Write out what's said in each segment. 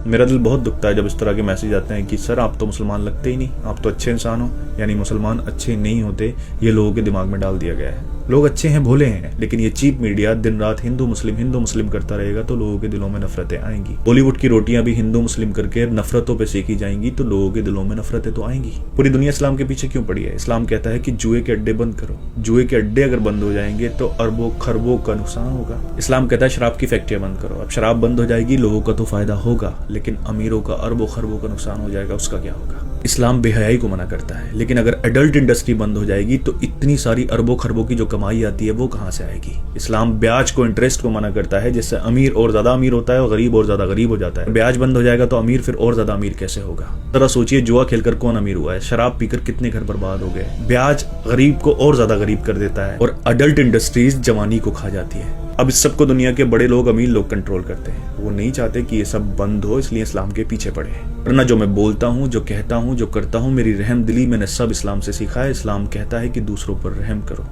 मेरा दिल बहुत दुखता है जब इस तरह के मैसेज आते हैं कि सर आप तो मुसलमान लगते ही नहीं, आप तो अच्छे इंसान हो, यानी मुसलमान अच्छे नहीं होते, ये लोगों के दिमाग में डाल दिया गया है। लोग अच्छे हैं, भोले हैं, लेकिन ये चीप मीडिया दिन रात हिंदू मुस्लिम करता रहेगा तो लोगों के दिलों में नफरतें आएंगी। बॉलीवुड की रोटियां भी हिंदू मुस्लिम करके नफरतों पे सेकी जाएंगी तो लोगों के दिलों में नफरतें तो आएंगी। पूरी दुनिया इस्लाम के पीछे क्यों पड़ी है? इस्लाम कहता है कि जुए के अड्डे बंद करो। जुए के अड्डे अगर बंद हो जाएंगे तो अरबों खरबों का नुकसान होगा। इस्लाम कहता है शराब की फैक्ट्रियां बंद करो। अब शराब बंद हो जाएगी, लोगों का तो फायदा होगा, लेकिन अमीरों का अरबों खरबों का नुकसान हो जाएगा, उसका क्या होगा? इस्लाम बेहयाई को मना करता है, लेकिन अगर एडल्ट इंडस्ट्री बंद हो जाएगी तो इतनी सारी अरबों खरबों की जो कमाई आती है वो कहां से आएगी? इस्लाम ब्याज को, इंटरेस्ट को मना करता है, जिससे अमीर और ज्यादा अमीर होता है और गरीब और ज्यादा गरीब हो जाता है। ब्याज बंद हो जाएगा तो अमीर फिर और ज्यादा अमीर कैसे होगा? जरा सोचिए, जुआ खेलकर कौन अमीर हुआ है? शराब पीकर कितने घर बर्बाद हो गए? ब्याज गरीब को और ज्यादा गरीब कर देता है और अडल्ट इंडस्ट्रीज जवानी को खा जाती है। अब इस सबको दुनिया के बड़े लोग, अमीर लोग कंट्रोल करते हैं। वो नहीं चाहते कि ये सब बंद हो, इसलिए इस्लाम के पीछे पड़े हैं। वरना जो मैं बोलता हूँ, जो कहता हूँ, जो करता हूँ, मेरी रहम दिली मैंने सब इस्लाम से सीखा है। इस्लाम कहता है कि दूसरों पर रहम करो।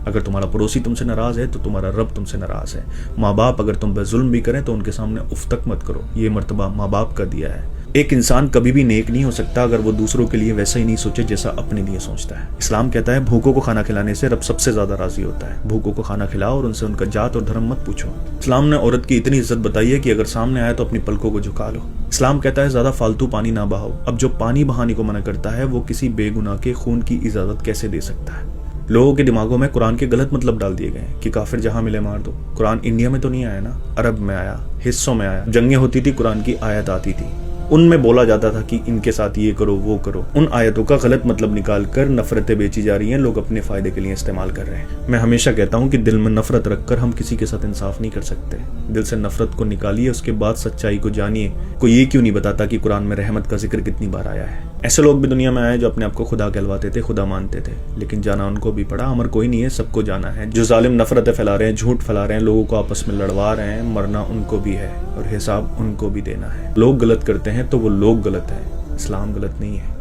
अगर तुम्हारा पड़ोसी तुमसे नाराज है तो तुम्हारा रब तुमसे नाराज है। माँ बाप अगर तुम पे जुल्म भी करें तो उनके सामने उफ तक मत करो। ये मर्तबा माँ बाप का दिया है। एक इंसान कभी भी नेक नहीं हो सकता अगर वो दूसरों के लिए वैसा ही नहीं सोचे जैसा अपने लिए सोचता है। इस्लाम कहता है भूखों को खाना खिलाने से रब सबसे ज्यादा राजी होता है। भूखों को खाना खिलाओ और उनसे उनका जात और धर्म मत पूछो। इस्लाम ने औरत की इतनी इज्जत बताई है कि अगर सामने आए तो अपनी पलकों को झुका लो। इस्लाम कहता है ज्यादा फालतू पानी ना बहाओ। अब जो पानी बहाने को मना करता है वो किसी बेगुनाह के खून की इजाजत कैसे दे सकता है? लोगों के दिमागों में कुरान के गलत मतलब डाल दिए गए कि काफिर जहां मिले मार दो। कुरान इंडिया में तो नहीं आया ना, अरब में आया, हिस्सों में आया। जंगें होती थी, कुरान की आयत आती थी, उनमें बोला जाता था कि इनके साथ ये करो वो करो। उन आयतों का गलत मतलब निकाल कर नफरतें बेची जा रही हैं, लोग अपने फायदे के लिए इस्तेमाल कर रहे हैं। मैं हमेशा कहता हूँ कि दिल में नफरत रखकर हम किसी के साथ इंसाफ नहीं कर सकते। दिल से नफरत को निकालिए, उसके बाद सच्चाई को जानिए। कोई ये क्यों नहीं बताता कि कुरान में रहमत का जिक्र कितनी बार आया है? ऐसे लोग भी दुनिया में आए जो अपने आप को खुदा कहलवाते थे, खुदा मानते थे, लेकिन जाना उनको भी पड़ा। अमर कोई नहीं है, सबको जाना है। जो जालिम नफरतें फैला रहे हैं, झूठ फैला रहे हैं, लोगों को आपस में लड़वा रहे हैं, मरना उनको भी है और हिसाब उनको भी देना है। लोग गलत करते हैं तो वो लोग गलत है, इस्लाम गलत नहीं है।